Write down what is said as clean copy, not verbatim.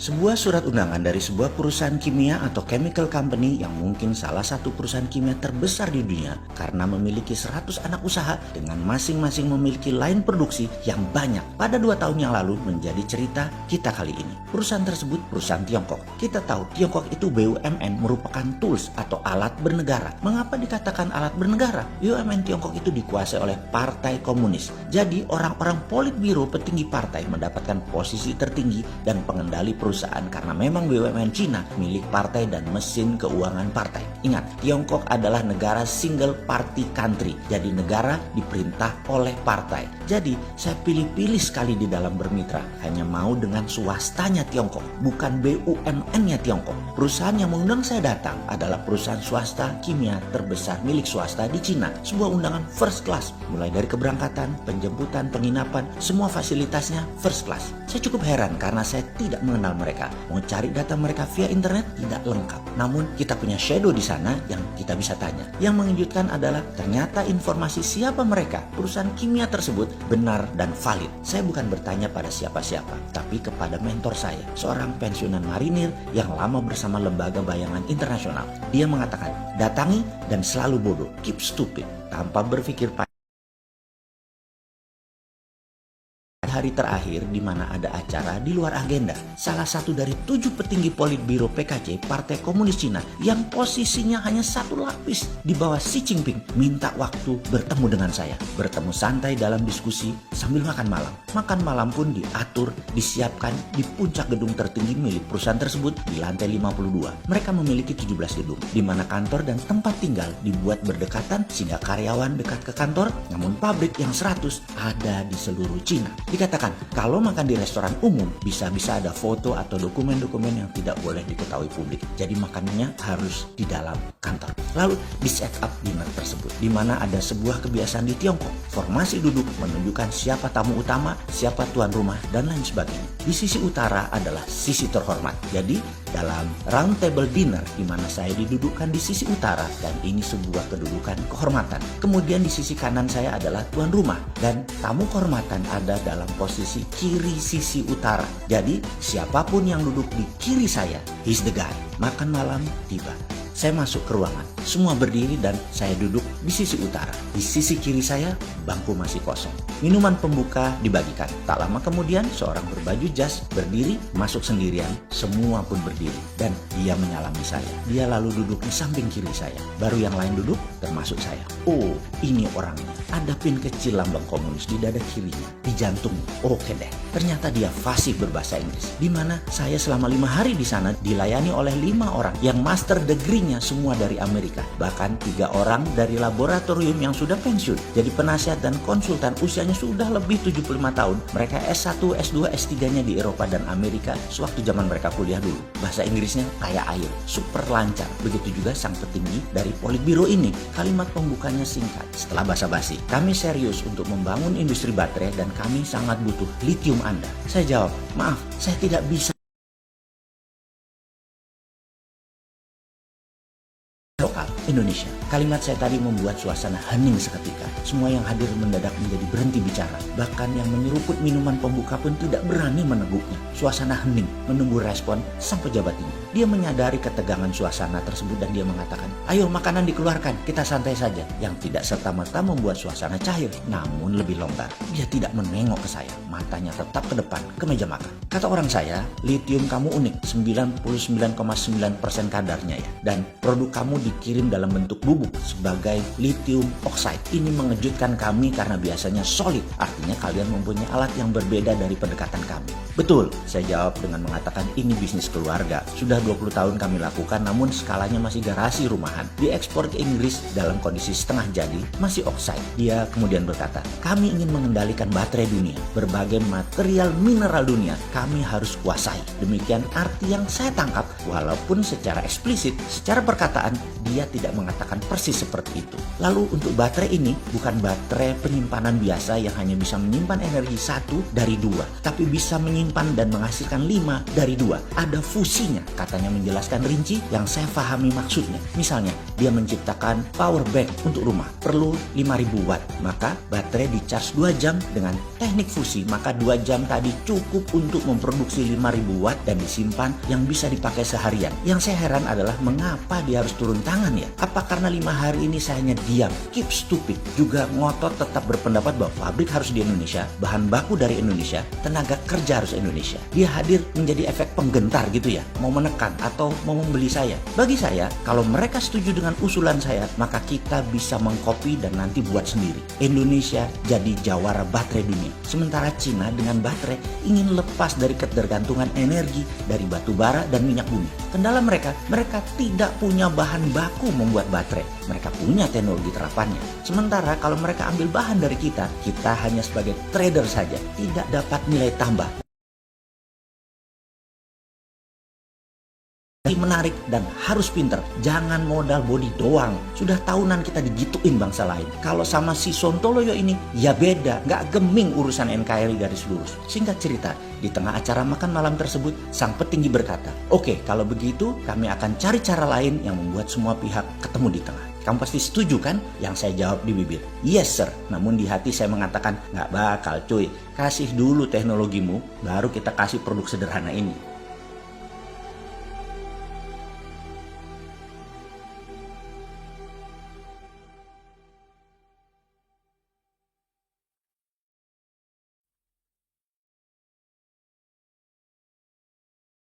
Sebuah surat undangan dari sebuah perusahaan kimia atau chemical company yang mungkin salah satu perusahaan kimia terbesar di dunia karena memiliki 100 anak usaha dengan masing-masing memiliki line produksi yang banyak pada 2 tahun yang lalu menjadi cerita kita kali ini. Perusahaan tersebut perusahaan Tiongkok. Kita tahu Tiongkok itu BUMN merupakan tools atau alat bernegara. Mengapa dikatakan alat bernegara? BUMN Tiongkok itu dikuasai oleh Partai Komunis. Jadi orang-orang politbiro petinggi partai mendapatkan posisi tertinggi dan pengendali perusahaan karena memang BUMN Cina milik partai dan mesin keuangan partai. Ingat, Tiongkok adalah negara single party country, jadi negara diperintah oleh partai. Jadi saya pilih-pilih sekali di dalam bermitra, hanya mau dengan swastanya Tiongkok, bukan BUMN-nya Tiongkok. Perusahaan yang mengundang saya datang adalah perusahaan swasta kimia terbesar milik swasta di Cina. Sebuah undangan first class, mulai dari keberangkatan, penjemputan, penginapan, semua fasilitasnya first class. Saya cukup heran karena saya tidak mengenal mereka. Mau cari data mereka via internet tidak lengkap. Namun kita punya shadow di sana yang kita bisa tanya. Yang mengejutkan adalah ternyata informasi siapa mereka, perusahaan kimia tersebut benar dan valid. Saya bukan bertanya pada siapa-siapa, tapi kepada mentor saya, seorang pensiunan marinir yang lama bersama lembaga bayangan internasional. Dia mengatakan, datangi dan selalu bodoh, keep stupid, tanpa berpikir panjang. Hari terakhir di mana ada acara di luar agenda. Salah satu dari 7 petinggi politbiro PKC Partai Komunis Cina yang posisinya hanya 1 lapis di bawah Xi Jinping minta waktu bertemu dengan saya. Bertemu santai dalam diskusi sambil makan malam. Makan malam pun diatur, disiapkan di puncak gedung tertinggi milik perusahaan tersebut di lantai 52. Mereka memiliki 17 gedung di mana kantor dan tempat tinggal dibuat berdekatan sehingga karyawan dekat ke kantor, namun pabrik yang 100 ada di seluruh Cina. Dikatakan kalau makan di restoran umum bisa-bisa ada foto atau dokumen-dokumen yang tidak boleh diketahui publik. Jadi makanannya harus di dalam kantor. Lalu di set up dinner tersebut di mana ada sebuah kebiasaan di Tiongkok. Formasi duduk menunjukkan siapa tamu utama, siapa tuan rumah dan lain sebagainya. Di sisi utara adalah sisi terhormat. Jadi dalam round table dinner di mana saya didudukkan di sisi utara dan ini sebuah kedudukan kehormatan. Kemudian di sisi kanan saya adalah tuan rumah dan tamu kehormatan ada dalam posisi kiri sisi utara. Jadi siapapun yang duduk di kiri saya, he's the guy. Makan malam tiba. Saya masuk ke ruangan, semua berdiri dan saya duduk di sisi utara. Di sisi kiri saya, bangku masih kosong. Minuman pembuka dibagikan. Tak lama kemudian, seorang berbaju jas berdiri, masuk sendirian. Semua pun berdiri dan dia menyalami saya. Dia lalu duduk di samping kiri saya. Baru yang lain duduk, termasuk saya. Oh, ini orangnya. Ada pin kecil lambang komunis di dada kirinya, di jantungnya. Oke deh, ternyata dia fasih berbahasa Inggris. Di mana saya selama 5 hari di sana dilayani oleh 5 orang yang master degree-nya semua dari Amerika. Bahkan 3 orang dari laboratorium yang sudah pensiun. Jadi penasihat dan konsultan usianya sudah lebih 75 tahun. Mereka S1, S2, S3-nya di Eropa dan Amerika sewaktu zaman mereka kuliah dulu. Bahasa Inggrisnya kayak air, super lancar. Begitu juga sang petinggi dari Politbiro ini. Kalimat pembukanya singkat. Setelah basa-basi, kami serius untuk membangun industri baterai dan kami sangat butuh lithium Anda. Saya jawab, maaf, saya tidak bisa lokal Indonesia. Kalimat saya tadi membuat suasana hening seketika. Semua yang hadir mendadak menjadi berhenti bicara. Bahkan yang menyeruput minuman pembuka pun tidak berani meneguknya. Suasana hening menunggu respon sang pejabat ini. Dia menyadari ketegangan suasana tersebut dan dia mengatakan, ayo makanan dikeluarkan, kita santai saja. Yang tidak serta-merta membuat suasana cair, namun lebih longgar. Dia tidak menengok ke saya, matanya tetap ke depan, ke meja makan. Kata orang saya, lithium kamu unik, 99,9% kadarnya ya. Dan produk kamu dikirim dalam bentuk bubuk sebagai lithium oxide. Ini mengejutkan kami karena biasanya solid, artinya kalian mempunyai alat yang berbeda dari pendekatan kami. Betul, saya jawab dengan mengatakan ini bisnis keluarga. Sudah 20 tahun kami lakukan namun skalanya masih garasi rumahan. Diekspor ke Inggris dalam kondisi setengah jadi, masih oxide. Dia kemudian berkata, kami ingin mengendalikan baterai dunia. Berbagai material mineral dunia kami harus kuasai. Demikian arti yang saya tangkap, walaupun secara eksplisit, secara perkataan dia tidak mengatakan persis seperti itu. Lalu untuk baterai ini bukan baterai penyimpanan biasa yang hanya bisa menyimpan energi 1 dari 2, tapi bisa menyimpan menyimpan dan menghasilkan 5 dari 2. Ada fusinya, katanya menjelaskan rinci yang saya pahami maksudnya. Misalnya, dia menciptakan power bank untuk rumah, perlu 5000 watt. Maka baterai di-charge 2 jam dengan teknik fusi, maka 2 jam tadi cukup untuk memproduksi 5000 watt dan disimpan yang bisa dipakai seharian. Yang saya heran adalah mengapa dia harus turun tangan ya? Apa karena 5 hari ini saya hanya diam, keep stupid, juga ngotot tetap berpendapat bahwa pabrik harus di Indonesia, bahan baku dari Indonesia, tenaga kerja harus Indonesia. Dia hadir menjadi efek penggentar gitu ya, mau menekan atau mau membeli saya. Bagi saya, kalau mereka setuju dengan usulan saya, maka kita bisa mengcopy dan nanti buat sendiri. Indonesia jadi jawara baterai dunia. Sementara Cina dengan baterai ingin lepas dari ketergantungan energi dari batu bara dan minyak bumi. Kendala mereka tidak punya bahan baku membuat baterai. Mereka punya teknologi terapannya. Sementara kalau mereka ambil bahan dari kita hanya sebagai trader saja, tidak dapat nilai tambah. Menarik dan harus pinter, jangan modal body doang. Sudah tahunan kita digituin bangsa lain. Kalau sama si Sontoloyo ini ya beda, nggak geming urusan NKRI garis lurus. Singkat cerita, di tengah acara makan malam tersebut, sang petinggi berkata, "Oke, kalau begitu kami akan cari cara lain yang membuat semua pihak ketemu di tengah." Kamu pasti setuju kan? Yang saya jawab di bibir, "Yes sir." Namun di hati saya mengatakan, "Nggak bakal cuy, kasih dulu teknologimu, baru kita kasih produk sederhana ini."